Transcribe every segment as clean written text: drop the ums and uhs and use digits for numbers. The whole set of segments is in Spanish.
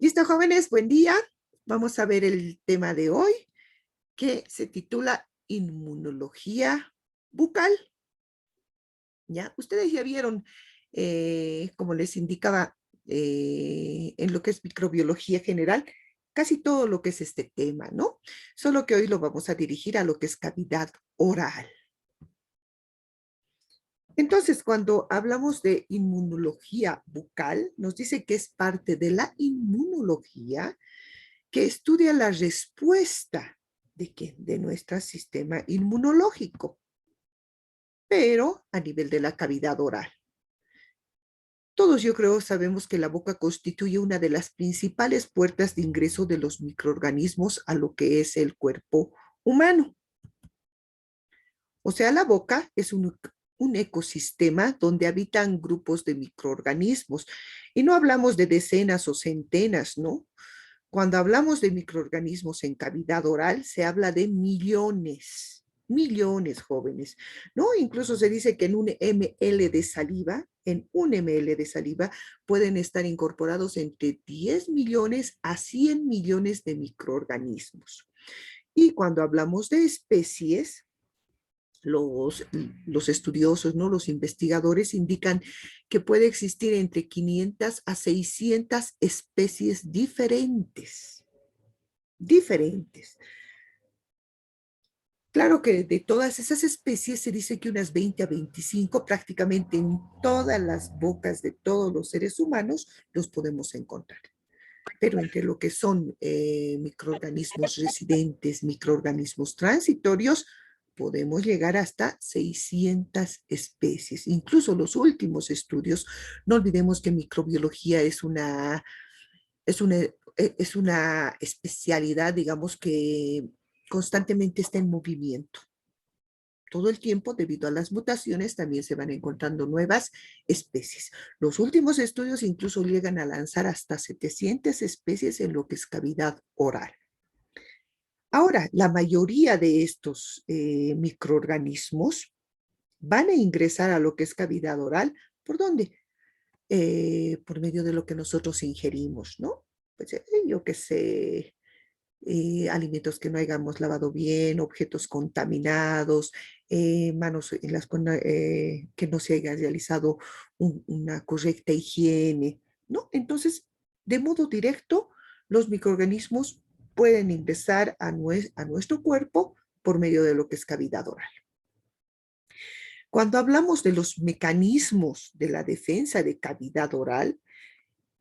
Listo, jóvenes, buen día. Vamos a ver el tema de hoy, que se titula Inmunología bucal. ¿Ya? Ustedes ya vieron, como les indicaba, en lo que es microbiología general, casi todo lo que es este tema, ¿no? Solo que hoy lo vamos a dirigir a lo que es cavidad oral. Entonces, cuando hablamos de inmunología bucal, nos dice que es parte de la inmunología que estudia la respuesta de nuestro sistema inmunológico, pero a nivel de la cavidad oral. Todos, yo creo, sabemos que la boca constituye una de las principales puertas de ingreso de los microorganismos a lo que es el cuerpo humano. O sea, la boca es un ecosistema donde habitan grupos de microorganismos. Y no hablamos de decenas o centenas, ¿no? Cuando hablamos de microorganismos en cavidad oral, se habla de millones, millones, jóvenes, ¿no? Incluso se dice que en un ml de saliva, pueden estar incorporados entre 10 millones a 100 millones de microorganismos. Y cuando hablamos de especies, los, los estudiosos, ¿no? Los investigadores indican que puede existir entre 500 a 600 especies diferentes. Diferentes. Claro que de todas esas especies se dice que unas 20 a 25 prácticamente en todas las bocas de todos los seres humanos los podemos encontrar. Pero entre lo que son microorganismos residentes, microorganismos transitorios, podemos llegar hasta 600 especies. Incluso los últimos estudios, no olvidemos que microbiología es una especialidad, digamos, que constantemente está en movimiento. Todo el tiempo, debido a las mutaciones, también se van encontrando nuevas especies. Los últimos estudios incluso llegan a lanzar hasta 700 especies en lo que es cavidad oral. Ahora, la mayoría de estos microorganismos van a ingresar a lo que es cavidad oral. ¿Por dónde? Por medio de lo que nosotros ingerimos, ¿no? Pues yo qué sé, alimentos que no hayamos lavado bien, objetos contaminados, manos en que no se haya realizado una correcta higiene, ¿no? Entonces, de modo directo, los microorganismos pueden ingresar a nuestro cuerpo por medio de lo que es cavidad oral. Cuando hablamos de los mecanismos de la defensa de cavidad oral,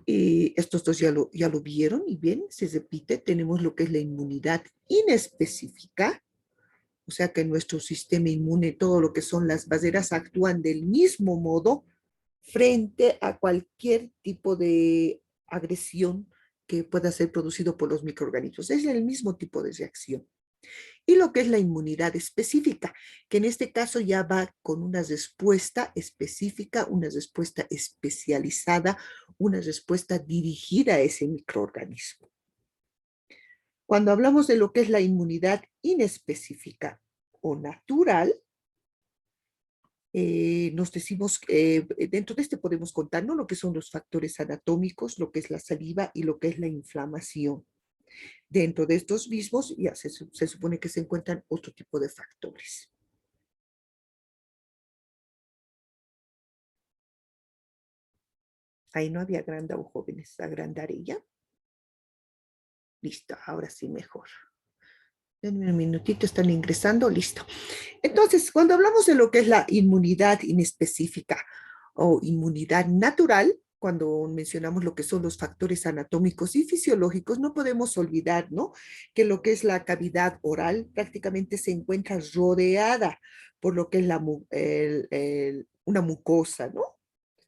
estos dos ya lo vieron y bien, se repite, tenemos lo que es la inmunidad inespecífica, o sea que nuestro sistema inmune, todo lo que son las barreras actúan del mismo modo frente a cualquier tipo de agresión que pueda ser producido por los microorganismos. Es el mismo tipo de reacción. Y lo que es la inmunidad específica, que en este caso ya va con una respuesta específica, una respuesta especializada, una respuesta dirigida a ese microorganismo. Cuando hablamos de lo que es la inmunidad inespecífica o natural, nos decimos, dentro de este podemos contar, ¿no?, lo que son los factores anatómicos, lo que es la saliva y lo que es la inflamación. Dentro de estos mismos ya se supone que se encuentran otro tipo de factores. Ahí no había agrandado, jóvenes. Agrandaré ya. Listo, ahora sí mejor. Denme un minutito, están ingresando, listo. Entonces, cuando hablamos de lo que es la inmunidad inespecífica o inmunidad natural, cuando mencionamos lo que son los factores anatómicos y fisiológicos, no podemos olvidar, ¿no?, que lo que es la cavidad oral prácticamente se encuentra rodeada por lo que es una mucosa, ¿no?,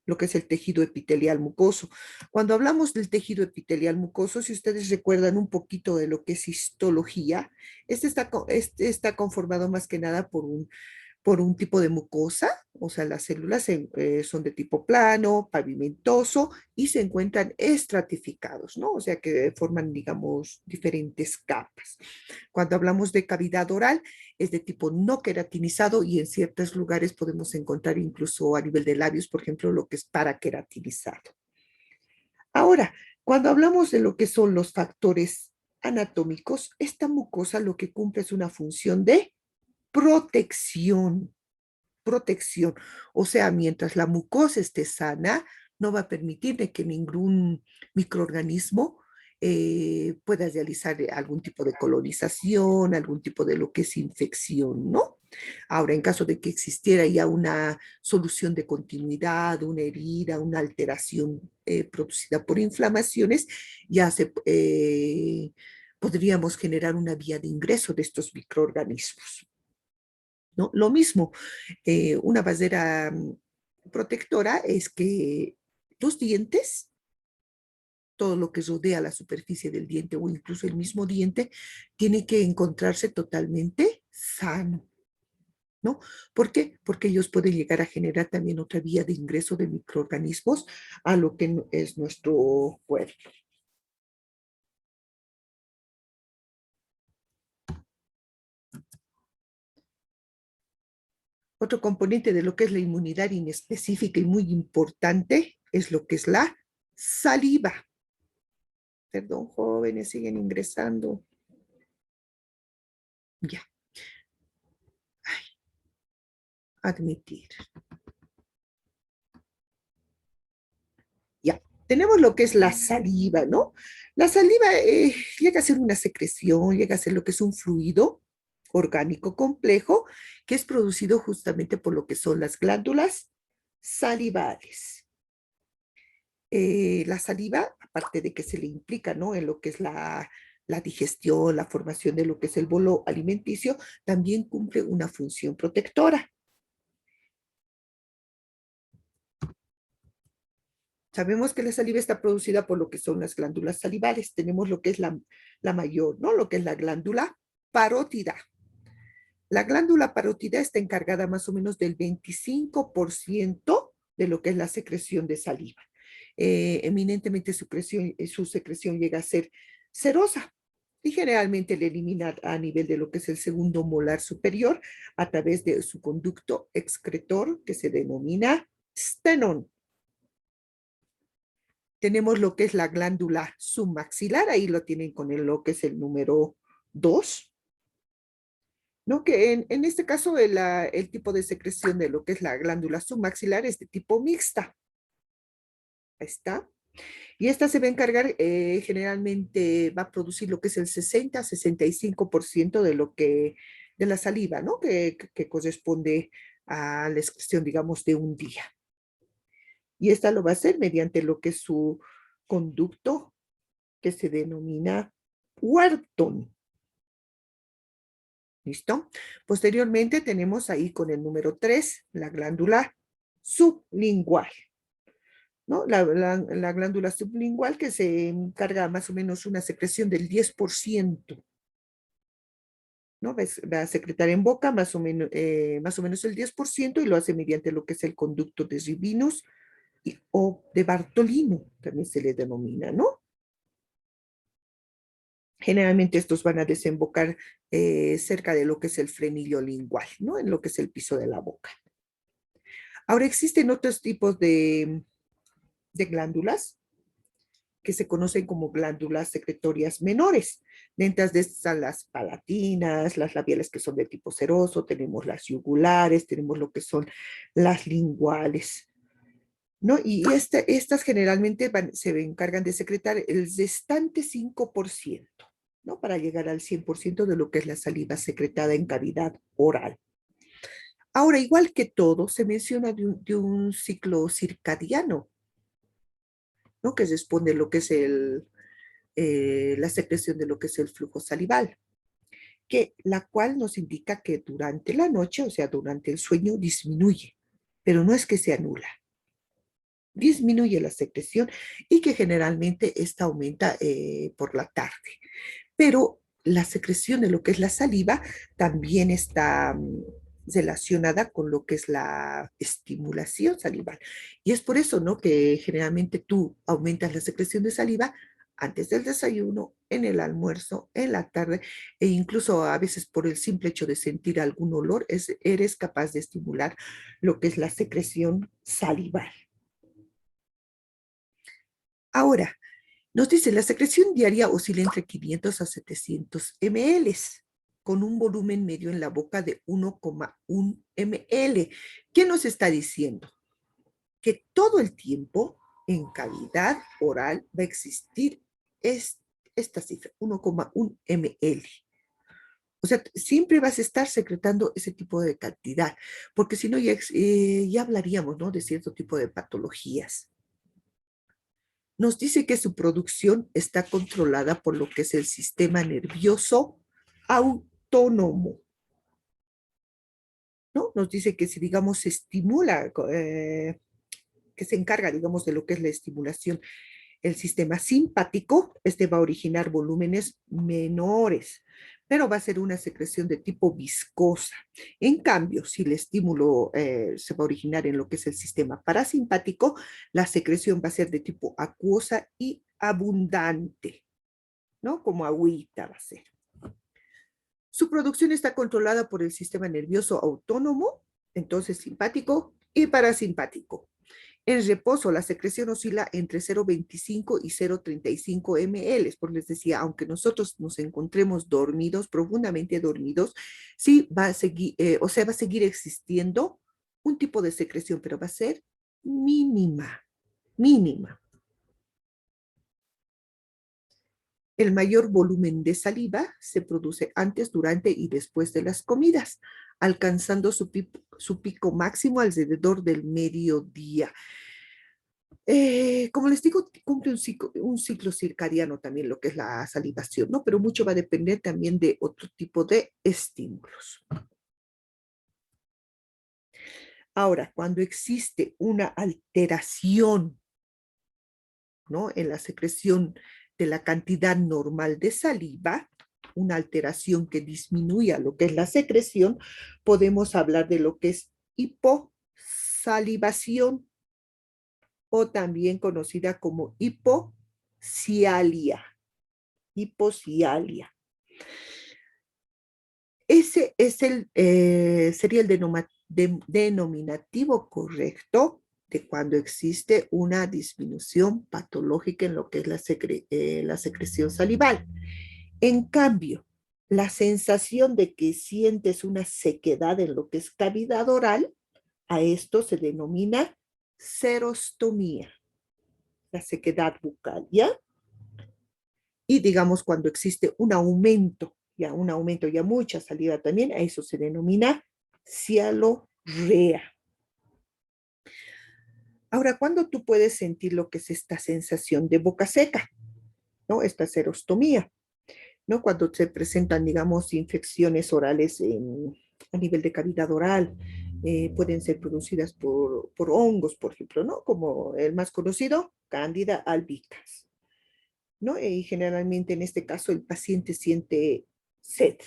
lo que es el tejido epitelial mucoso. Cuando hablamos del tejido epitelial mucoso, si ustedes recuerdan un poquito de lo que es histología, este está conformado más que nada por un tipo de mucosa, o sea, las células son de tipo plano, pavimentoso y se encuentran estratificados, ¿no? O sea, que forman, digamos, diferentes capas. Cuando hablamos de cavidad oral, es de tipo no queratinizado y en ciertos lugares podemos encontrar incluso a nivel de labios, por ejemplo, lo que es paraqueratinizado. Ahora, Cuando hablamos de lo que son los factores anatómicos, esta mucosa lo que cumple es una función de protección, protección. O sea, mientras la mucosa esté sana, no va a permitir de que ningún microorganismo pueda realizar algún tipo de colonización, algún tipo de lo que es infección, ¿no? Ahora, en caso de que existiera ya una solución de continuidad, una herida, una alteración producida por inflamaciones, ya podríamos generar una vía de ingreso de estos microorganismos, ¿no? Lo mismo, una barrera protectora es que los dientes, todo lo que rodea la superficie del diente o incluso el mismo diente, tiene que encontrarse totalmente sano, ¿no? ¿Por qué? Porque ellos pueden llegar a generar también otra vía de ingreso de microorganismos a lo que es nuestro cuerpo. Otro componente de lo que es la inmunidad inespecífica y muy importante es lo que es la saliva. Perdón, jóvenes, siguen ingresando. Ya, admitir. Ya, tenemos lo que es la saliva, ¿no? La saliva llega a ser una secreción, llega a ser lo que es un fluido orgánico complejo que es producido justamente por lo que son las glándulas salivales. La saliva, aparte de que se le implica, ¿no? En lo que es la digestión, la formación de lo que es el bolo alimenticio, también cumple una función protectora. Sabemos que la saliva está producida por lo que son las glándulas salivales. Tenemos lo que es la mayor, ¿no? Lo que es la glándula parótida. La glándula parótida está encargada más o menos del 25% de lo que es la secreción de saliva. Eminentemente su secreción llega a ser serosa y generalmente la elimina a nivel de lo que es el segundo molar superior a través de su conducto excretor que se denomina stenón. Tenemos lo que es la glándula submaxilar, ahí lo tienen con lo que es el número 2, ¿no? Que en este caso el tipo de secreción de lo que es la glándula submaxilar es de tipo mixta. Ahí está. Y esta se va a encargar, generalmente va a producir lo que es el 60-65% de lo que, de la saliva, ¿no? Que corresponde a la excreción, digamos, de un día. Y esta lo va a hacer mediante lo que es su conducto que se denomina Wharton. ¿Listo? Posteriormente tenemos ahí con el número 3 la glándula sublingual, ¿no? La glándula sublingual que se encarga más o menos una secreción del 10%, ¿no? Va a secretar en boca más o menos el 10% y lo hace mediante lo que es el conducto de Rivinus o de Bartolino, también se le denomina, ¿no? Generalmente estos van a desembocar cerca de lo que es el frenillo lingual, ¿no? En lo que es el piso de la boca. Ahora existen otros tipos de glándulas que se conocen como glándulas secretorias menores. Dentro de estas están las palatinas, las labiales que son de tipo seroso, tenemos las yugulares, tenemos lo que son las linguales, ¿no? Y estas generalmente se encargan de secretar el restante 5%, ¿no? Para llegar al 100% de lo que es la saliva secretada en cavidad oral. Ahora, igual que todo, se menciona de un ciclo circadiano, ¿no? Que responde a lo que es la secreción de lo que es el flujo salival, que la cual nos indica que durante la noche, o sea, durante el sueño, disminuye, pero no es que se anula. Disminuye la secreción y que generalmente esta aumenta por la tarde. Pero la secreción de lo que es la saliva también está relacionada con lo que es la estimulación salival. Y es por eso, ¿no? Que generalmente tú aumentas la secreción de saliva antes del desayuno, en el almuerzo, en la tarde, e incluso a veces por el simple hecho de sentir algún olor, eres capaz de estimular lo que es la secreción salival. Ahora, Nos dice, la secreción diaria oscila entre 500 a 700 ml, con un volumen medio en la boca de 1,1 ml. ¿Qué nos está diciendo? Que todo el tiempo en cavidad oral va a existir esta cifra, 1,1 ml. O sea, siempre vas a estar secretando ese tipo de cantidad, porque si no ya hablaríamos, ¿no?, de cierto tipo de patologías. Nos dice que su producción está controlada por lo que es el sistema nervioso autónomo, ¿no? Nos dice que si, digamos, se estimula, que se encarga, digamos, de lo que es la estimulación, el sistema simpático, este va a originar volúmenes menores, pero va a ser una secreción de tipo viscosa. En cambio, si el estímulo se va a originar en lo que es el sistema parasimpático, la secreción va a ser de tipo acuosa y abundante, ¿no? Como agüita va a ser. Su producción está controlada por el sistema nervioso autónomo, entonces simpático y parasimpático. En reposo, la secreción oscila entre 0,25 y 0,35 ml, porque les decía, aunque nosotros nos encontremos dormidos, profundamente dormidos, sí va a seguir, o sea, va a seguir existiendo un tipo de secreción, pero va a ser mínima, mínima. El mayor volumen de saliva se produce antes, durante y después de las comidas, alcanzando su pico máximo alrededor del mediodía. Como les digo, cumple un ciclo circadiano también lo que es la salivación, ¿no? Pero mucho va a depender también de otro tipo de estímulos. Ahora, cuando existe una alteración, ¿no?, en la secreción de la cantidad normal de saliva, una alteración que disminuya lo que es la secreción, podemos hablar de lo que es hiposalivación o también conocida como hipocialia. Hipocialia. Ese es sería el denominativo correcto de cuando existe una disminución patológica en lo que es la secreción salival. En cambio, la sensación de que sientes una sequedad en lo que es cavidad oral, a esto se denomina serostomía, la sequedad bucal, ¿ya? Y digamos, cuando existe un aumento, ya mucha saliva también, a eso se denomina cialorrea. Ahora, ¿cuándo tú puedes sentir lo que es esta sensación de boca seca, ¿no? Esta serostomía, ¿no? Cuando se presentan, digamos, infecciones orales a nivel de cavidad oral, pueden ser producidas por hongos, por ejemplo, ¿no? Como el más conocido, Candida albicans, ¿no? Y generalmente en este caso el paciente siente sed,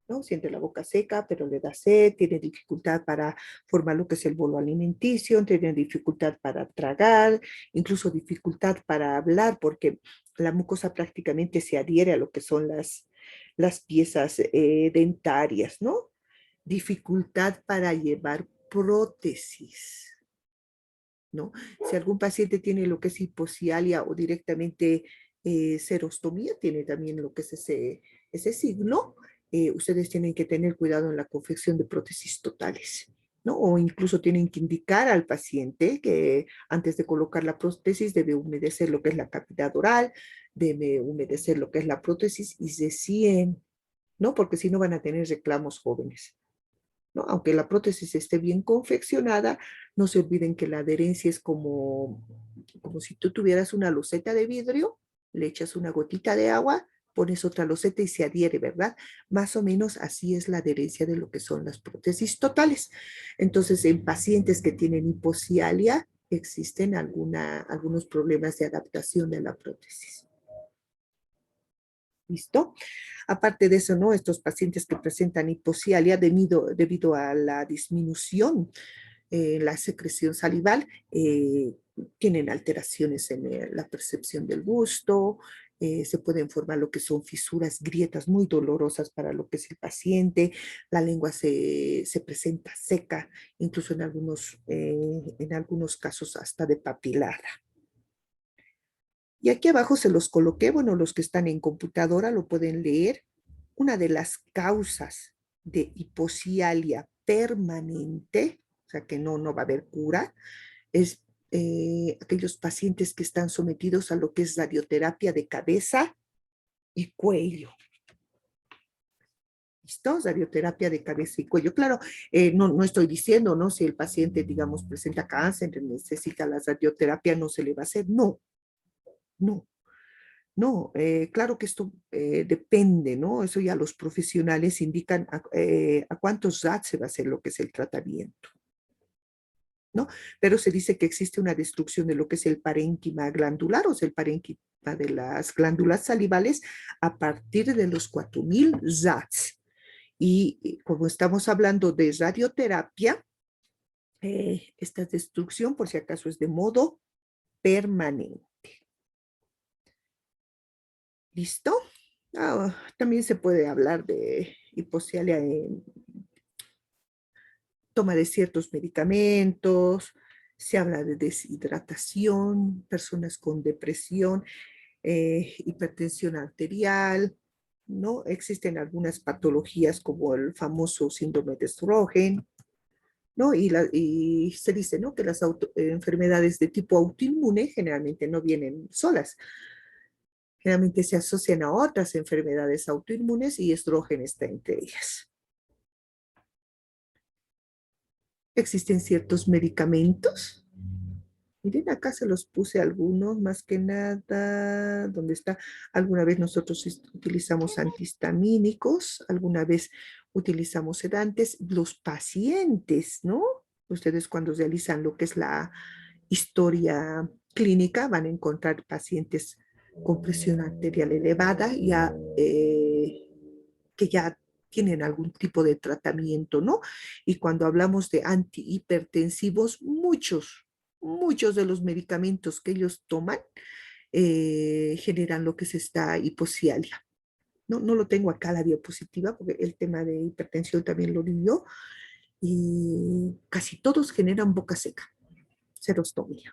¿no? Siente la boca seca, pero le da sed, tiene dificultad para formar lo que es el bolo alimenticio, tiene dificultad para tragar, incluso dificultad para hablar, porque la mucosa prácticamente se adhiere a lo que son las piezas dentarias, ¿no? Dificultad para llevar prótesis, ¿no? Si algún paciente tiene lo que es hipocialia o directamente serostomía, tiene también lo que es ese signo, ustedes tienen que tener cuidado en la confección de prótesis totales, ¿no? O incluso tienen que indicar al paciente que antes de colocar la prótesis debe humedecer lo que es la cavidad oral, debe humedecer lo que es la prótesis y recién, ¿no? Porque si no van a tener reclamos jóvenes, ¿no? Aunque la prótesis esté bien confeccionada, no se olviden que la adherencia es como si tú tuvieras una loseta de vidrio, le echas una gotita de agua, pones otra loseta y se adhiere, ¿verdad? Más o menos así es la adherencia de lo que son las prótesis totales. Entonces, en pacientes que tienen hipocialia, existen algunos problemas de adaptación de la prótesis. ¿Listo? Aparte de eso, ¿no? Estos pacientes que presentan hipocialia debido a la disminución en la secreción salival, tienen alteraciones en la percepción del gusto, se pueden formar lo que son fisuras, grietas muy dolorosas para lo que es el paciente, la lengua se presenta seca, incluso en algunos casos hasta de papilada. Y aquí abajo se los coloqué, bueno, los que están en computadora lo pueden leer. Una de las causas de hipocialia permanente, o sea que no va a haber cura, es aquellos pacientes que están sometidos a lo que es radioterapia de cabeza y cuello. ¿Listo? Radioterapia de cabeza y cuello. Claro, no estoy diciendo, ¿no? Si el paciente, digamos, presenta cáncer, necesita la radioterapia, no se le va a hacer. No, no. No, claro que esto depende, ¿no? Eso ya los profesionales indican a cuántos RAD se va a hacer lo que es el tratamiento, ¿no? Pero se dice que existe una destrucción de lo que es el parénquima glandular, o sea, el parénquima de las glándulas salivales a partir de los 4000 RADs. Y como estamos hablando de radioterapia, esta destrucción, por si acaso, es de modo permanente. ¿Listo? También se puede hablar de hipocialia en toma de ciertos medicamentos, se habla de deshidratación, personas con depresión, hipertensión arterial, ¿no? Existen algunas patologías como el famoso síndrome de Sjögren, ¿no? Y se dice, ¿no? Que las enfermedades de tipo autoinmune generalmente no vienen solas, generalmente se asocian a otras enfermedades autoinmunes y estrógeno está entre ellas. Existen ciertos medicamentos. Miren, acá se los puse algunos, más que nada, donde está, alguna vez nosotros utilizamos antihistamínicos, alguna vez utilizamos sedantes, los pacientes, ¿no? Ustedes cuando realizan lo que es la historia clínica van a encontrar pacientes con presión arterial elevada, ya, que ya tienen algún tipo de tratamiento, ¿no? Y cuando hablamos de antihipertensivos, muchos de los medicamentos que ellos toman generan lo que es esta hipocialia. No lo tengo acá la diapositiva porque el tema de hipertensión también lo dio y casi todos generan boca seca, serostomía.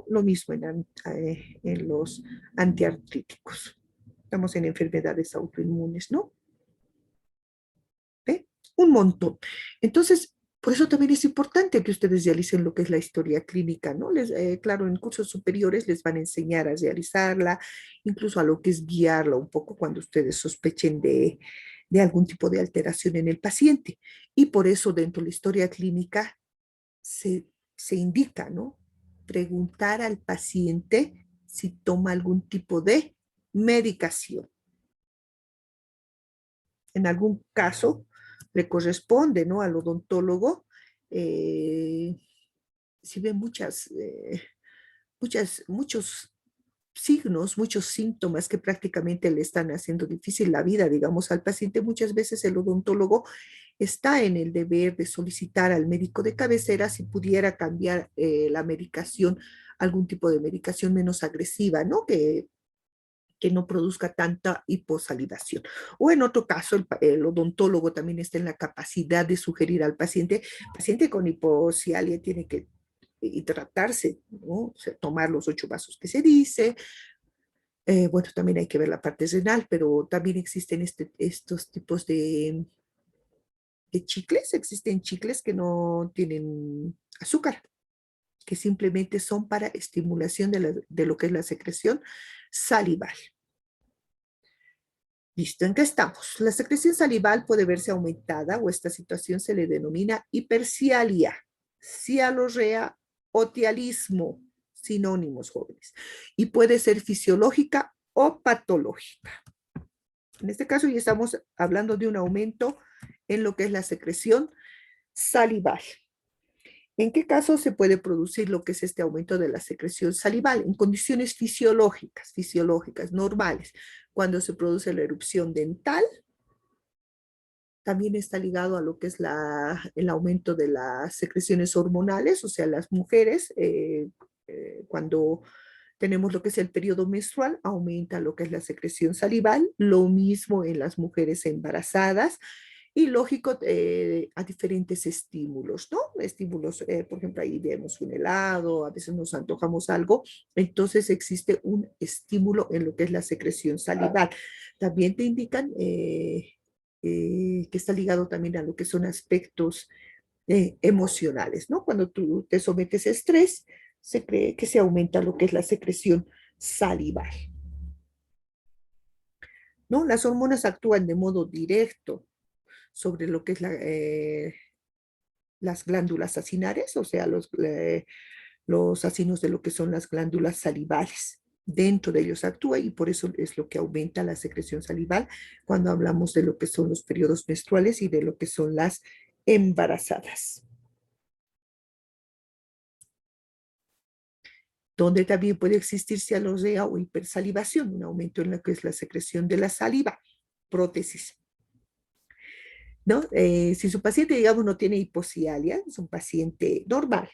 Lo mismo en los antiartríticos. Estamos en enfermedades autoinmunes, ¿no? ¿Ve? Un montón. Entonces, por eso también es importante que ustedes realicen lo que es la historia clínica, ¿no? Claro, en cursos superiores les van a enseñar a realizarla, incluso a lo que es guiarla un poco cuando ustedes sospechen de algún tipo de alteración en el paciente. Y por eso dentro de la historia clínica se indica, ¿no? Preguntar al paciente si toma algún tipo de medicación. En algún caso le corresponde, ¿no? Al odontólogo, eh, si ve muchos signos, muchos síntomas que prácticamente le están haciendo difícil la vida, digamos, al paciente, muchas veces el odontólogo está en el deber de solicitar al médico de cabecera si pudiera cambiar la medicación, algún tipo de medicación menos agresiva, ¿no? Que no produzca tanta hiposalivación. O en otro caso, el odontólogo también está en la capacidad de sugerir al paciente con hipocialia tiene que hidratarse, ¿no? O sea, tomar los 8 vasos que se dice. Bueno, también hay que ver la parte renal, pero también existen estos tipos de chicles. Existen chicles que no tienen azúcar, que simplemente son para estimulación de lo que es la secreción salival. Listo, ¿en qué estamos? La secreción salival puede verse aumentada o esta situación se le denomina hipercialia, cialorrea o tialismo, sinónimos jóvenes, y puede ser fisiológica o patológica. En este caso ya estamos hablando de un aumento en lo que es la secreción salival. ¿En qué caso se puede producir lo que es este aumento de la secreción salival? En condiciones fisiológicas, normales. Cuando se produce la erupción dental, también está ligado a lo que es el aumento de las secreciones hormonales, o sea, las mujeres, cuando tenemos lo que es el periodo menstrual, aumenta lo que es la secreción salival, lo mismo en las mujeres embarazadas, y lógico a diferentes estímulos, ¿no? Estímulos, por ejemplo, ahí vemos un helado, a veces nos antojamos algo, entonces existe un estímulo en lo que es la secreción salival. También te indican que está ligado también a lo que son aspectos emocionales, ¿no? Cuando tú te sometes a estrés, se cree que se aumenta lo que es la secreción salival, ¿no? Las hormonas actúan de modo directo sobre lo que es las glándulas acinares, o sea, los acinos de lo que son las glándulas salivales. Dentro de ellos actúa y por eso es lo que aumenta la secreción salival cuando hablamos de lo que son los periodos menstruales y de lo que son las embarazadas. Donde también puede existir cialorrea o hipersalivación, un aumento en lo que es la secreción de la saliva, prótesis. ¿No? Si su paciente, digamos, no tiene hipocialia, es un paciente normal,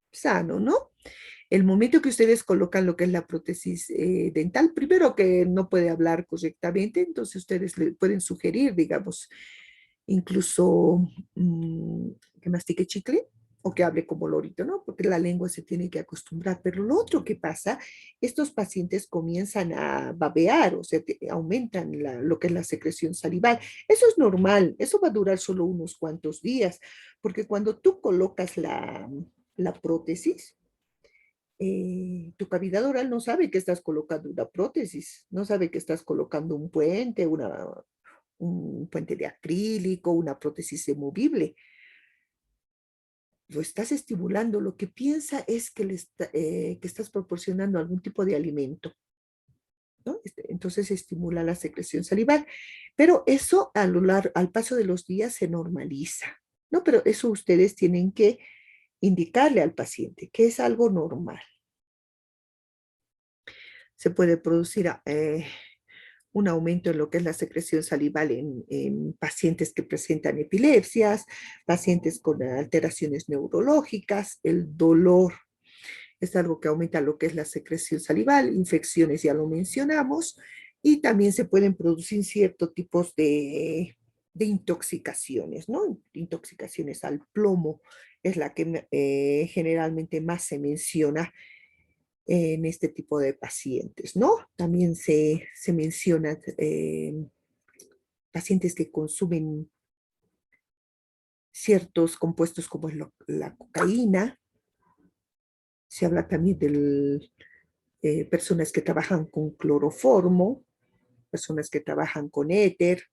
sano, ¿no? El momento que ustedes colocan lo que es la prótesis dental, primero que no puede hablar correctamente, entonces ustedes le pueden sugerir, digamos, incluso que mastique chicle o que hable como lorito, ¿no? Porque la lengua se tiene que acostumbrar. Pero lo otro que pasa, estos pacientes comienzan a babear, o sea, aumentan lo que es la secreción salival. Eso es normal, eso va a durar solo unos cuantos días, porque cuando tú colocas la prótesis, tu cavidad oral no sabe que estás colocando una prótesis, no sabe que estás colocando un puente, un puente de acrílico, una prótesis removible. Lo estás estimulando, lo que piensa es que estás proporcionando algún tipo de alimento, ¿no? Entonces estimula la secreción salival, pero eso al paso de los días se normaliza, ¿no? Pero eso ustedes tienen que indicarle al paciente que es algo normal. Se puede producir un aumento en lo que es la secreción salival en pacientes que presentan epilepsias, pacientes con alteraciones neurológicas, el dolor es algo que aumenta lo que es la secreción salival, infecciones ya lo mencionamos, y también se pueden producir ciertos tipos de intoxicaciones, ¿no? Intoxicaciones al plomo es la que generalmente más se menciona en este tipo de pacientes, ¿no? También se menciona pacientes que consumen ciertos compuestos como la cocaína, se habla también de personas que trabajan con cloroformo, personas que trabajan con éter,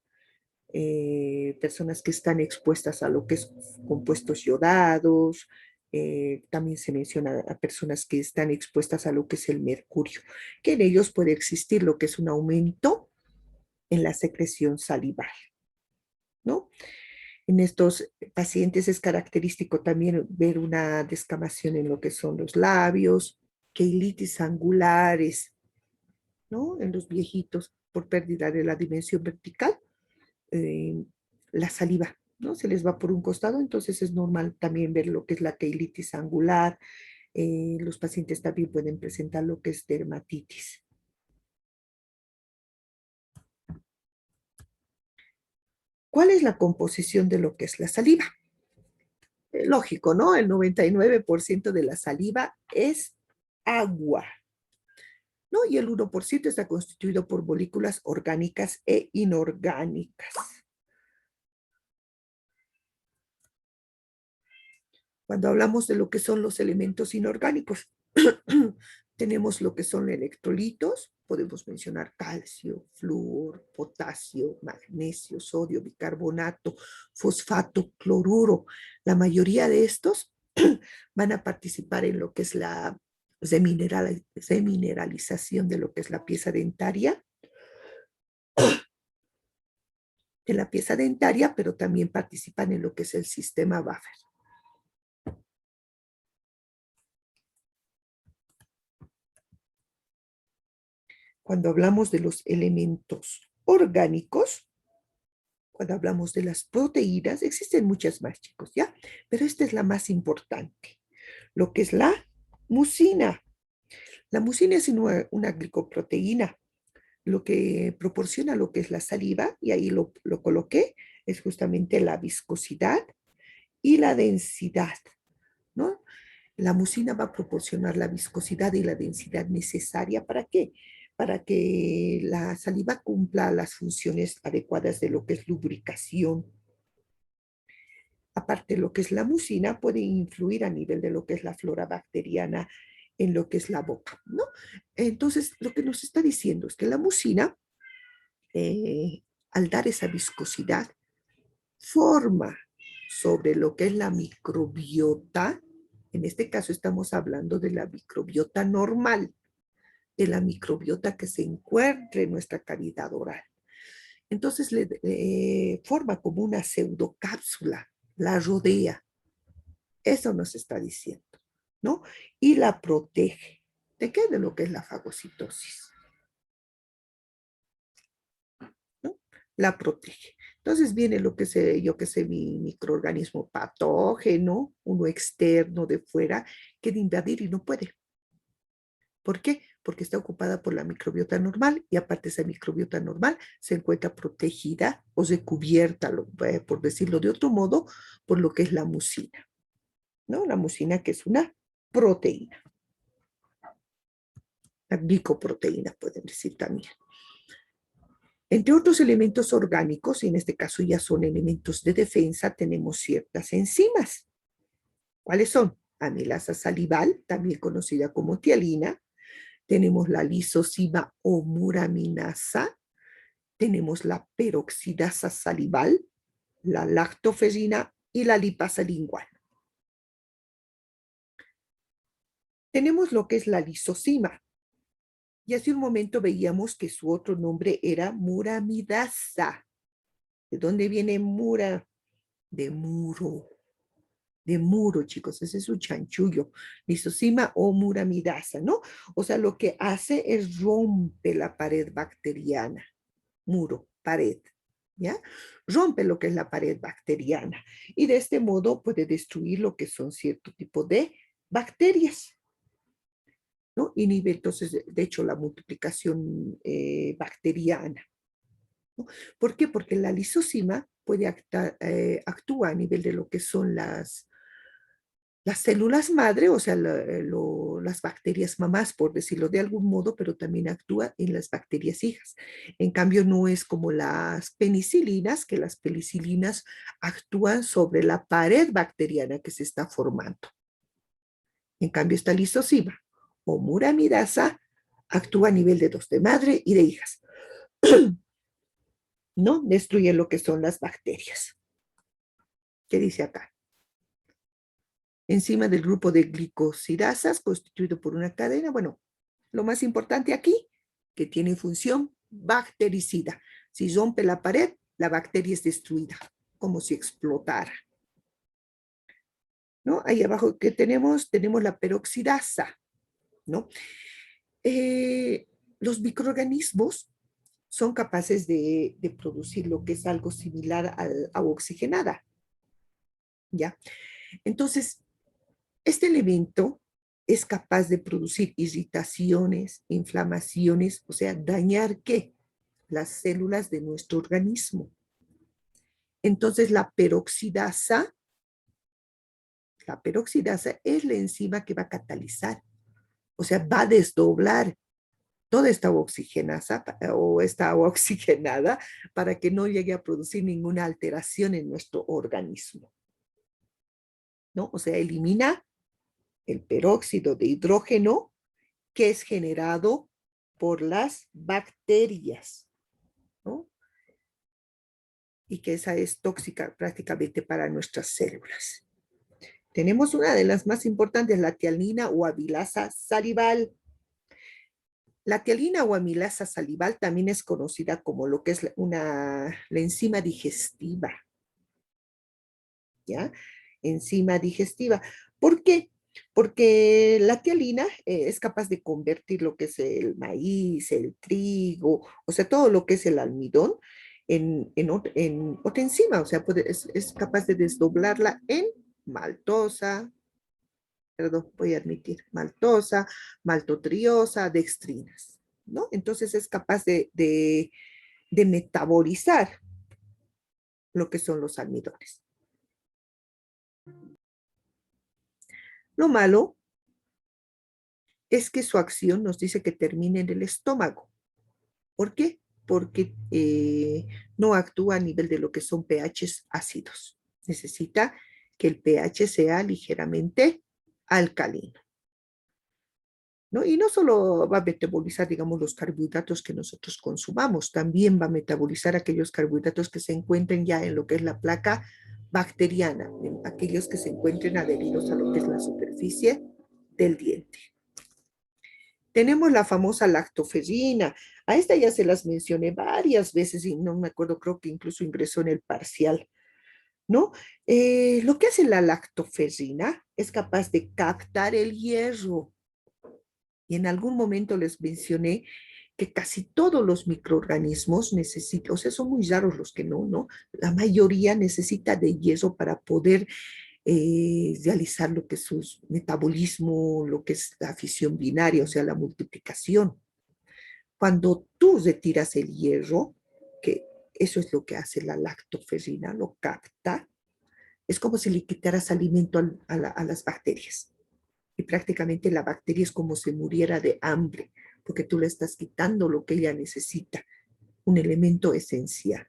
personas que están expuestas a lo que es compuestos yodados, también se menciona a personas que están expuestas a lo que es el mercurio, que en ellos puede existir lo que es un aumento en la secreción salival, ¿no? En estos pacientes es característico también ver una descamación en lo que son los labios, queilitis angulares, ¿no? En los viejitos por pérdida de la dimensión vertical, eh, la saliva, ¿no? Se les va por un costado, entonces es normal también ver lo que es la queilitis angular. Los pacientes también pueden presentar lo que es dermatitis. ¿Cuál es la composición de lo que es la saliva? Lógico, ¿no? El 99% de la saliva es agua, ¿no? Y el 1% está constituido por moléculas orgánicas e inorgánicas. Cuando hablamos de lo que son los elementos inorgánicos, tenemos lo que son electrolitos, podemos mencionar calcio, flúor, potasio, magnesio, sodio, bicarbonato, fosfato, cloruro. La mayoría de estos van a participar en lo que es la demineralización de lo que es la pieza dentaria, pero también participan en lo que es el sistema buffer. Cuando hablamos de los elementos orgánicos, cuando hablamos de las proteínas, existen muchas más, chicos, ¿ya? Pero esta es la más importante, lo que es la mucina. La mucina es una glicoproteína, lo que proporciona lo que es la saliva, y ahí lo coloqué, es justamente la viscosidad y la densidad, ¿no? La mucina va a proporcionar la viscosidad y la densidad necesaria. ¿Para qué? Para que la saliva cumpla las funciones adecuadas de lo que es lubricación. Aparte, lo que es la mucina puede influir a nivel de lo que es la flora bacteriana en lo que es la boca, ¿no? Entonces, lo que nos está diciendo es que la mucina, eh, al dar esa viscosidad, forma sobre lo que es la microbiota. En este caso estamos hablando de la microbiota normal, de la microbiota que se encuentra en nuestra cavidad oral. Entonces forma como una pseudocápsula, la rodea. Eso nos está diciendo, ¿no? Y la protege. ¿De qué? De lo que es la fagocitosis, ¿no? La protege. Entonces viene lo que se, yo que sé, mi microorganismo patógeno, uno externo de fuera, quiere invadir y no puede. ¿Por qué? Porque está ocupada por la microbiota normal y aparte esa microbiota normal se encuentra protegida o recubierta, por decirlo de otro modo, por lo que es la mucina, ¿no? La mucina que es una proteína, la glicoproteína pueden decir también. Entre otros elementos orgánicos, y en este caso ya son elementos de defensa, tenemos ciertas enzimas. ¿Cuáles son? Amilasa salival, también conocida como tialina. Tenemos la lisozima o muraminasa. Tenemos la peroxidasa salival, la lactoferrina y la lipasa lingual. Tenemos lo que es la lisozima. Y hace un momento veíamos que su otro nombre era muramidasa. ¿De dónde viene mura? De muro. De muro, chicos, ese es su chanchullo, lisozima o muramidasa, ¿no? O sea, lo que hace es rompe la pared bacteriana, muro, pared, ¿ya? Rompe lo que es la pared bacteriana y de este modo puede destruir lo que son cierto tipo de bacterias, ¿no? Inhibe entonces, de hecho, la multiplicación bacteriana, ¿no? ¿Por qué? Porque la lisozima puede actúa a nivel de lo que son las células madre, o sea, las bacterias mamás, por decirlo de algún modo, pero también actúa en las bacterias hijas. En cambio, no es como las penicilinas, que las penicilinas actúan sobre la pared bacteriana que se está formando. En cambio, esta lisozima o muramidasa actúa a nivel de dos, de madre y de hijas. ¿No? Destruye lo que son las bacterias. ¿Qué dice acá? Enzima del grupo de glicosidasas constituido por una cadena. Bueno, lo más importante aquí, que tiene función bactericida. Si rompe la pared, la bacteria es destruida, como si explotara. ¿No? Ahí abajo que tenemos la peroxidasa, ¿no? Los microorganismos son capaces de producir lo que es algo similar al agua oxigenada, ¿ya? Entonces, este elemento es capaz de producir irritaciones, inflamaciones, o sea, dañar ¿qué? Las células de nuestro organismo. Entonces, la peroxidasa es la enzima que va a catalizar, o sea, va a desdoblar toda esta oxigenasa o esta agua oxigenada para que no llegue a producir ninguna alteración en nuestro organismo, ¿no? O sea, elimina el peróxido de hidrógeno que es generado por las bacterias, ¿no? Y que esa es tóxica prácticamente para nuestras células. Tenemos una de las más importantes, la tialina o amilasa salival. La tialina o amilasa salival también es conocida como lo que es la enzima digestiva, ¿ya? Enzima digestiva. ¿Por qué? Porque la tialina es capaz de convertir lo que es el maíz, el trigo, o sea, todo lo que es el almidón en otra enzima, o sea, es capaz de desdoblarla en maltosa, perdón, voy a admitir, maltosa, maltotriosa, dextrinas, ¿no? Entonces es capaz de metabolizar lo que son los almidones. Lo malo es que su acción nos dice que termine en el estómago. ¿Por qué? Porque no actúa a nivel de lo que son pHs ácidos. Necesita que el pH sea ligeramente alcalino, ¿no? Y no solo va a metabolizar, digamos, los carbohidratos que nosotros consumamos, también va a metabolizar aquellos carbohidratos que se encuentren ya en lo que es la placa bacteriana, en aquellos que se encuentren adheridos a lo que es la superficie del diente. Tenemos la famosa lactoferrina. A esta ya se las mencioné varias veces y no me acuerdo, creo que incluso ingresó en el parcial, ¿no? Lo que hace la lactoferrina es capaz de captar el hierro. Y en algún momento les mencioné que casi todos los microorganismos necesitan, o sea, son muy raros los que no, ¿no? La mayoría necesita de hierro para poder realizar lo que es su metabolismo, lo que es la fisión binaria, o sea, la multiplicación. Cuando tú retiras el hierro, que eso es lo que hace la lactoferrina, lo capta, es como si le quitaras alimento a las bacterias. Y prácticamente la bacteria es como si muriera de hambre, porque tú le estás quitando lo que ella necesita, un elemento esencial.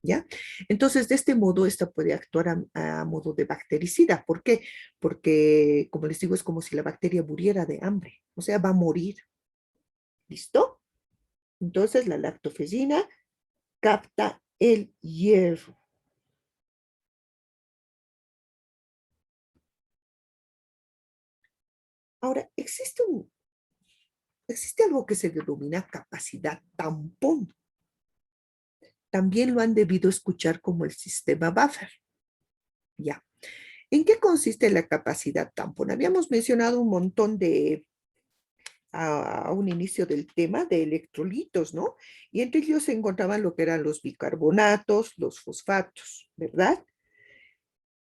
¿Ya? Entonces, de este modo, esta puede actuar a modo de bactericida. ¿Por qué? Porque, como les digo, es como si la bacteria muriera de hambre, o sea, va a morir. ¿Listo? Entonces, la lactoferrina capta el hierro. Ahora, existe algo que se denomina capacidad tampón. También lo han debido escuchar como el sistema buffer. Ya. ¿En qué consiste la capacidad tampón? Habíamos mencionado un montón a un inicio del tema de electrolitos, ¿no? Y entre ellos se encontraban lo que eran los bicarbonatos, los fosfatos, ¿verdad?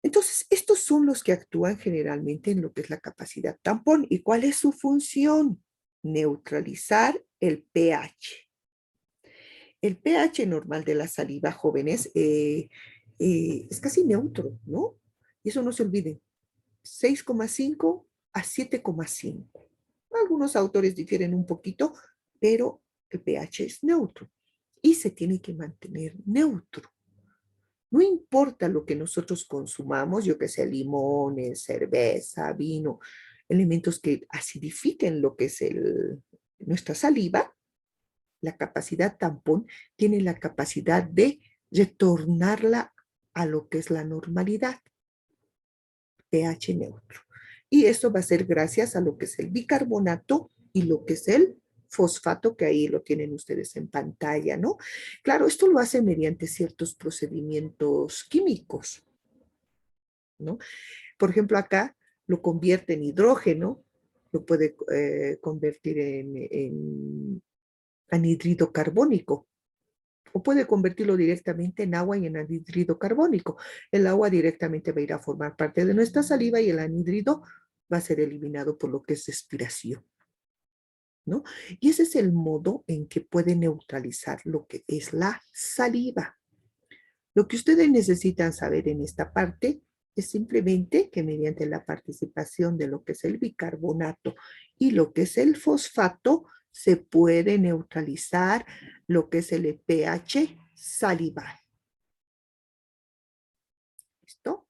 Entonces, estos son los que actúan generalmente en lo que es la capacidad tampón. ¿Y cuál es su función? Neutralizar el pH. El pH normal de la saliva, jóvenes, es casi neutro, ¿no? Y eso no se olviden, 6,5 a 7,5. Algunos autores difieren un poquito, pero el pH es neutro y se tiene que mantener neutro. No importa lo que nosotros consumamos, yo que sé, limones, cerveza, vino, elementos que acidifiquen lo que es nuestra saliva, la capacidad tampón tiene la capacidad de retornarla a lo que es la normalidad, pH neutro. Y esto va a ser gracias a lo que es el bicarbonato y lo que es el fosfato, que ahí lo tienen ustedes en pantalla, ¿no? Claro, esto lo hace mediante ciertos procedimientos químicos, ¿no? Por ejemplo, acá lo convierte en hidrógeno, lo puede convertir en anhídrido carbónico, o puede convertirlo directamente en agua y en anhídrido carbónico. El agua directamente va a ir a formar parte de nuestra saliva y el anhídrido va a ser eliminado por lo que es respiración, ¿no? Y ese es el modo en que puede neutralizar lo que es la saliva. Lo que ustedes necesitan saber en esta parte es simplemente que mediante la participación de lo que es el bicarbonato y lo que es el fosfato, se puede neutralizar lo que es el pH salival. ¿Listo?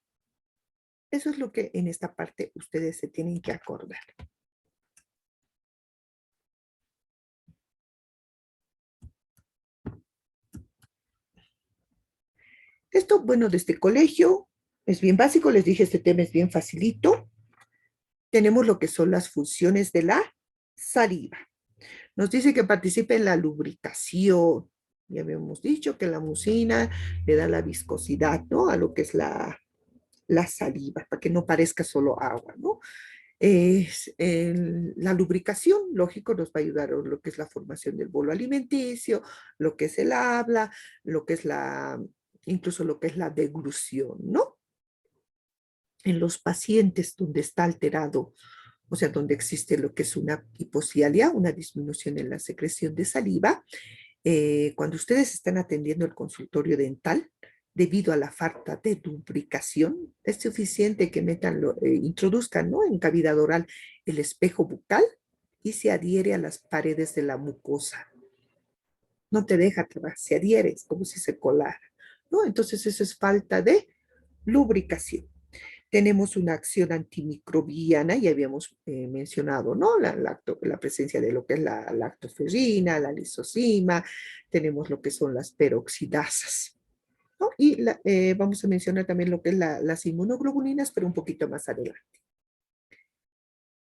Eso es lo que en esta parte ustedes se tienen que acordar. Esto, bueno, de este colegio es bien básico. Les dije, este tema es bien facilito. Tenemos lo que son las funciones de la saliva. Nos dice que participa en la lubricación. Ya habíamos dicho que la mucina le da la viscosidad, ¿no? A lo que es la saliva, para que no parezca solo agua, ¿no? La lubricación, lógico, nos va a ayudar a lo que es la formación del bolo alimenticio, lo que es el habla, lo que es incluso lo que es la deglución, ¿no? En los pacientes donde está alterado, o sea, donde existe lo que es una hipocialia, una disminución en la secreción de saliva, cuando ustedes están atendiendo el consultorio dental, debido a la falta de lubricación. Es suficiente que introduzcan, ¿no?, en cavidad oral el espejo bucal y se adhiere a las paredes de la mucosa. No te deja trabajar, se adhiere, es como si se colara, ¿no? Entonces eso es falta de lubricación. Tenemos una acción antimicrobiana, ya habíamos mencionado, ¿no? La presencia de lo que es la lactoferrina, la lisozima, tenemos lo que son las peroxidasas, ¿no? Y vamos a mencionar también lo que es las inmunoglobulinas, pero un poquito más adelante.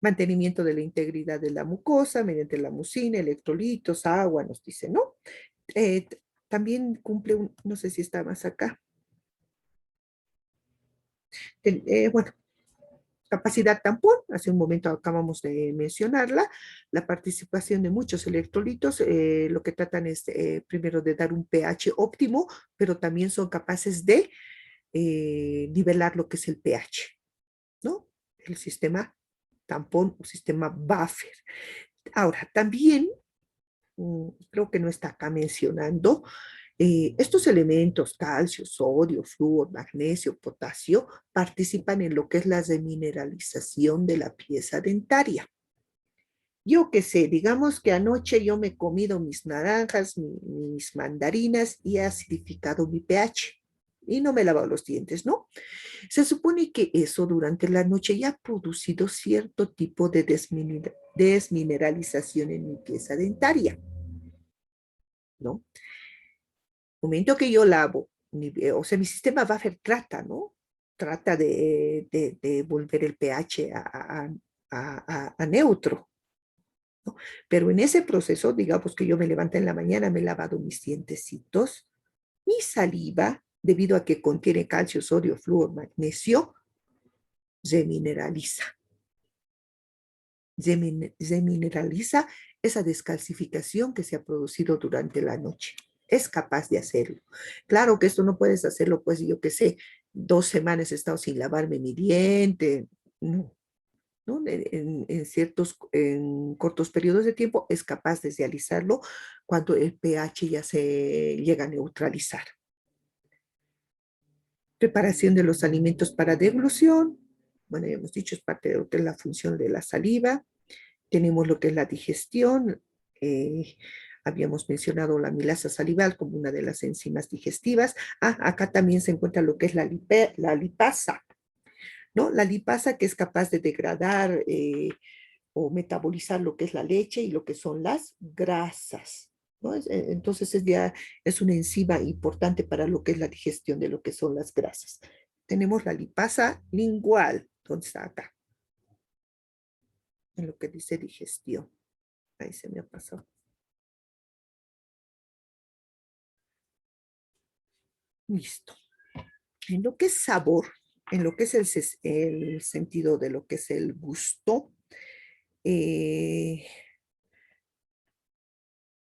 Mantenimiento de la integridad de la mucosa mediante la mucina, electrolitos, agua, nos dice, ¿no? Eh, también cumple no sé si está más acá. Bueno, capacidad tampón, hace un momento acabamos de mencionarla, la participación de muchos electrolitos, lo que tratan es primero de dar un pH óptimo, pero también son capaces de nivelar lo que es el pH, ¿no? El sistema tampón o sistema buffer. Ahora, también creo que no está acá mencionando, estos elementos, calcio, sodio, flúor, magnesio, potasio, participan en lo que es la demineralización de la pieza dentaria. Yo qué sé, digamos que anoche yo me he comido mis naranjas, mis mandarinas y he acidificado mi pH y no me he lavado los dientes, ¿no? Se supone que eso durante la noche ya ha producido cierto tipo de desmineralización en mi pieza dentaria, ¿no? Momento que yo lavo, o sea, mi sistema buffer trata, ¿no? Trata de volver el pH a neutro, ¿no? Pero en ese proceso, digamos que yo me levanto en la mañana, me he lavado mis dientecitos, mi saliva, debido a que contiene calcio, sodio, flúor, magnesio, se mineraliza. Se mineraliza esa descalcificación que se ha producido durante la noche. Es capaz de hacerlo. Claro que esto no puedes hacerlo, pues yo qué sé, 2 semanas he estado sin lavarme mi diente. No, ¿no? En cortos periodos de tiempo es capaz de realizarlo cuando el pH ya se llega a neutralizar. Preparación de los alimentos para deglución. Bueno, ya hemos dicho, es parte de lo que es la función de la saliva. Tenemos lo que es la digestión. eh, Habíamos mencionado la amilasa salival como una de las enzimas digestivas. Acá también se encuentra lo que es la lipasa, ¿no? La lipasa que es capaz de degradar o metabolizar lo que es la leche y lo que son las grasas, ¿no? Entonces es una enzima importante para lo que es la digestión de lo que son las grasas. Tenemos la lipasa lingual, ¿dónde está acá? En lo que dice digestión. Ahí se me ha pasado. Listo. En lo que es sabor, en lo que es el sentido de lo que es el gusto, eh,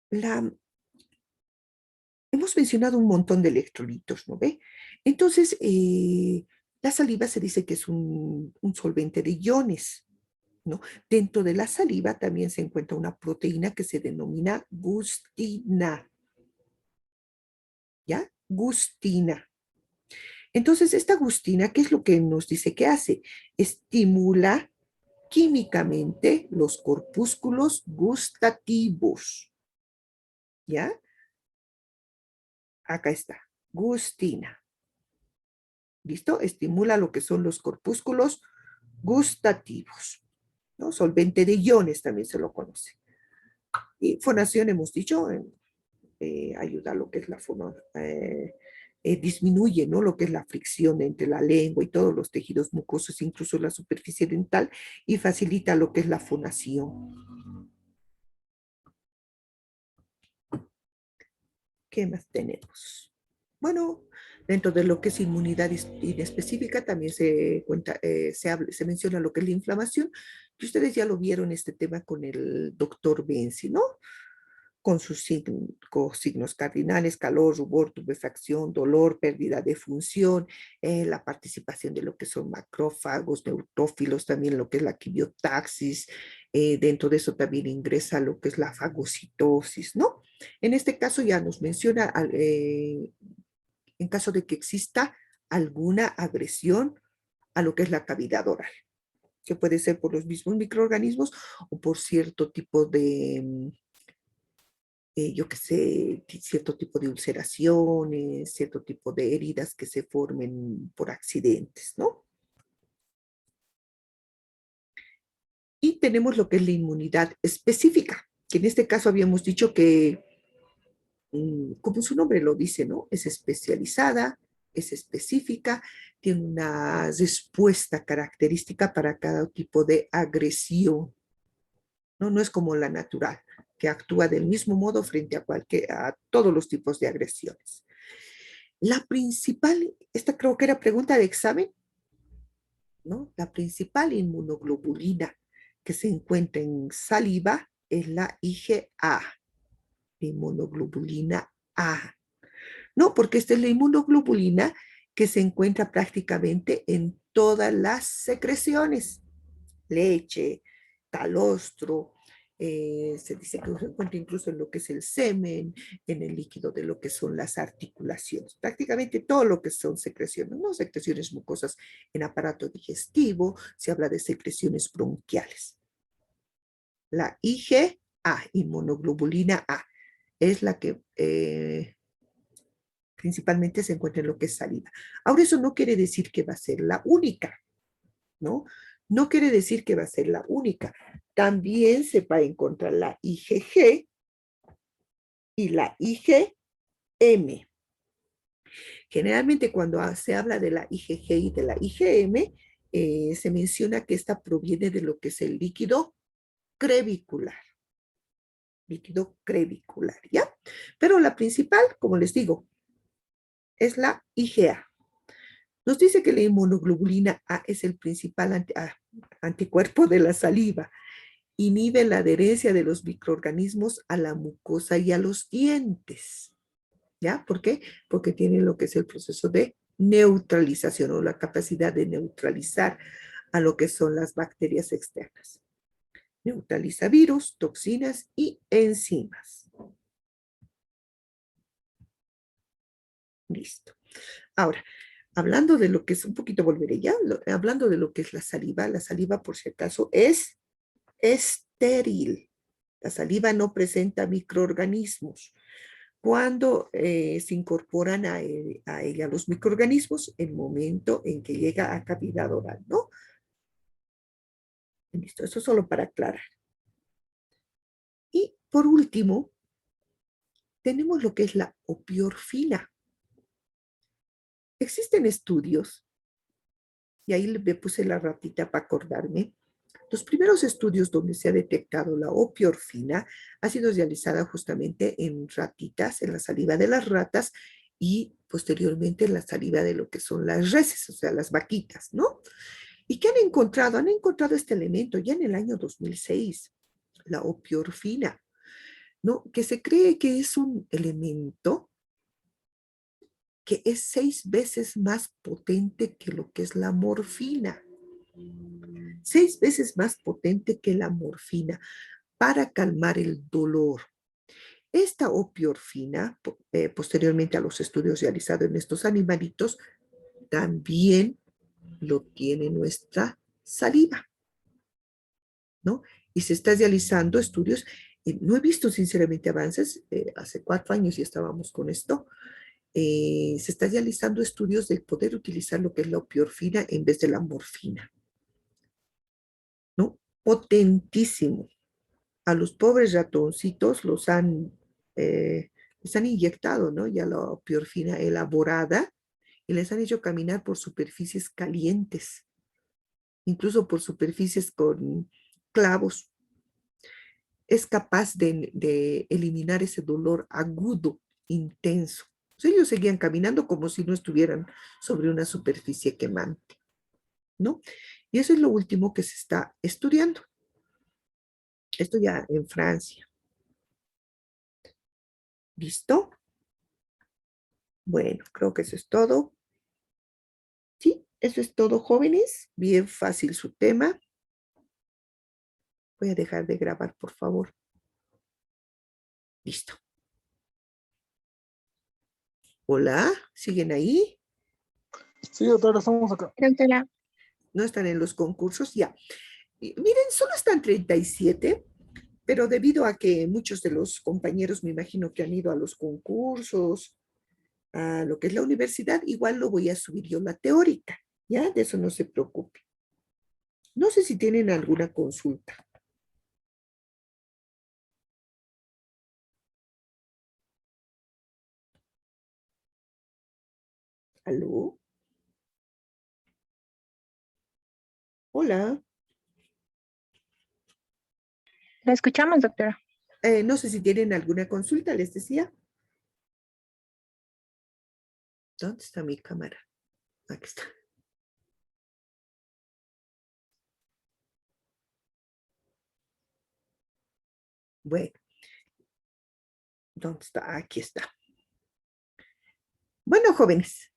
la, hemos mencionado un montón de electrolitos, ¿no ve? Entonces, la saliva se dice que es un solvente de iones, ¿no? Dentro de la saliva también se encuentra una proteína que se denomina gustina, ¿ya? Gustina. Entonces, esta gustina, ¿qué es lo que nos dice que hace? Estimula químicamente los corpúsculos gustativos, ¿ya? Acá está, gustina. ¿Listo? Estimula lo que son los corpúsculos gustativos, ¿no? Solvente de iones también se lo conoce. Y fonación hemos dicho, ayuda a lo que es la fonación, disminuye, ¿no? Lo que es la fricción entre la lengua y todos los tejidos mucosos, incluso la superficie dental, y facilita lo que es la fonación. ¿Qué más tenemos? Bueno, dentro de lo que es inmunidad inespecífica también se menciona lo que es la inflamación, y ustedes ya lo vieron este tema con el doctor Benzi, ¿no? Con sus signos cardinales: calor, rubor, tubefacción, dolor, pérdida de función, la participación de lo que son macrófagos, neutrófilos, también lo que es la quimiotaxis, dentro de eso también ingresa lo que es la fagocitosis, ¿no? En este caso ya nos menciona en caso de que exista alguna agresión a lo que es la cavidad oral, que puede ser por los mismos microorganismos o por cierto tipo de, yo qué sé, cierto tipo de ulceraciones, cierto tipo de heridas que se formen por accidentes, ¿no? Y tenemos lo que es la inmunidad específica, que en este caso habíamos dicho que, como su nombre lo dice, ¿no? Es especializada, es específica, tiene una respuesta característica para cada tipo de agresión, ¿no? No es como la natural, que actúa del mismo modo frente a todos los tipos de agresiones. La principal, esta creo que era pregunta de examen, ¿no? La principal inmunoglobulina que se encuentra en saliva es la IgA, inmunoglobulina A. No, porque esta es la inmunoglobulina que se encuentra prácticamente en todas las secreciones, leche, calostro, se dice que se encuentra incluso en lo que es el semen, en el líquido de lo que son las articulaciones, prácticamente todo lo que son secreciones, no secreciones mucosas en aparato digestivo, se habla de secreciones bronquiales. La IgA, inmunoglobulina A, es la que principalmente se encuentra en lo que es saliva. Ahora, eso no quiere decir que va a ser la única, ¿no? No quiere decir que va a ser la única. También se va a encontrar la IgG y la IgM. Generalmente cuando se habla de la IgG y de la IgM, se menciona que esta proviene de lo que es el líquido crevicular, ¿ya? Pero la principal, como les digo, es la IgA. Nos dice que la inmunoglobulina A es el principal anticuerpo de la saliva. Inhibe la adherencia de los microorganismos a la mucosa y a los dientes. ¿Ya? ¿Por qué? Porque tiene lo que es el proceso de neutralización o la capacidad de neutralizar a lo que son las bacterias externas. Neutraliza virus, toxinas y enzimas. Listo. Ahora, hablando de lo que es, un poquito volveré ya, hablando de lo que es la saliva por si acaso es estéril. La saliva no presenta microorganismos. Cuando se incorporan a ella los microorganismos, el momento en que llega a cavidad oral, ¿no? Listo, eso solo para aclarar. Y por último, tenemos lo que es la opiorfina. Existen estudios, y ahí me puse la ratita para acordarme. Los primeros estudios donde se ha detectado la opiorfina ha sido realizada justamente en ratitas, en la saliva de las ratas y posteriormente en la saliva de lo que son las reses, o sea, las vaquitas, ¿no? ¿Y qué han encontrado? Han encontrado este elemento ya en el año 2006, la opiorfina, ¿no? Que se cree que es un elemento que es 6 veces más potente que lo que es la morfina. 6 veces más potente que la morfina para calmar el dolor. Esta opiorfina, posteriormente a los estudios realizados en estos animalitos, también lo tiene nuestra saliva, ¿no? Y se está realizando estudios, no he visto sinceramente avances, hace 4 años ya estábamos con esto, se está realizando estudios de poder utilizar lo que es la opiorfina en vez de la morfina, ¿no? Potentísimo. A los pobres ratoncitos les han inyectado, ¿no? Ya la opiorfina elaborada y les han hecho caminar por superficies calientes, incluso por superficies con clavos. Es capaz de eliminar ese dolor agudo, intenso. O sea, ellos seguían caminando como si no estuvieran sobre una superficie quemante, ¿no? Y eso es lo último que se está estudiando. Esto ya en Francia. ¿Listo? Bueno, creo que eso es todo. Sí, eso es todo, jóvenes. Bien fácil su tema. Voy a dejar de grabar, por favor. Listo. Hola, ¿siguen ahí? Sí, doctora, estamos acá. Doctora, ¿No están en los concursos? Ya. Miren, solo están 37, pero debido a que muchos de los compañeros me imagino que han ido a los concursos, a lo que es la universidad, igual lo voy a subir yo la teórica, ¿ya? De eso no se preocupe. No sé si tienen alguna consulta. ¿Aló? Hola. la escuchamos, doctora. No sé si tienen alguna consulta, les decía. ¿Dónde está mi cámara? Aquí está. Bueno, ¿dónde está? Aquí está. Bueno, jóvenes,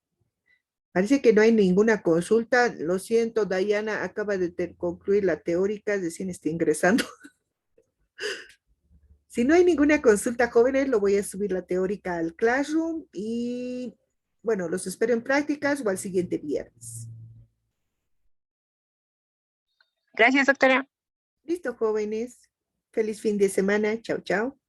parece que no hay ninguna consulta. Lo siento, Dayana acaba de concluir la teórica, recién está ingresando. Si no hay ninguna consulta, jóvenes, lo voy a subir la teórica al Classroom y bueno, los espero en prácticas o al siguiente viernes. Gracias, doctora. Listo, jóvenes. Feliz fin de semana. Chao, chao.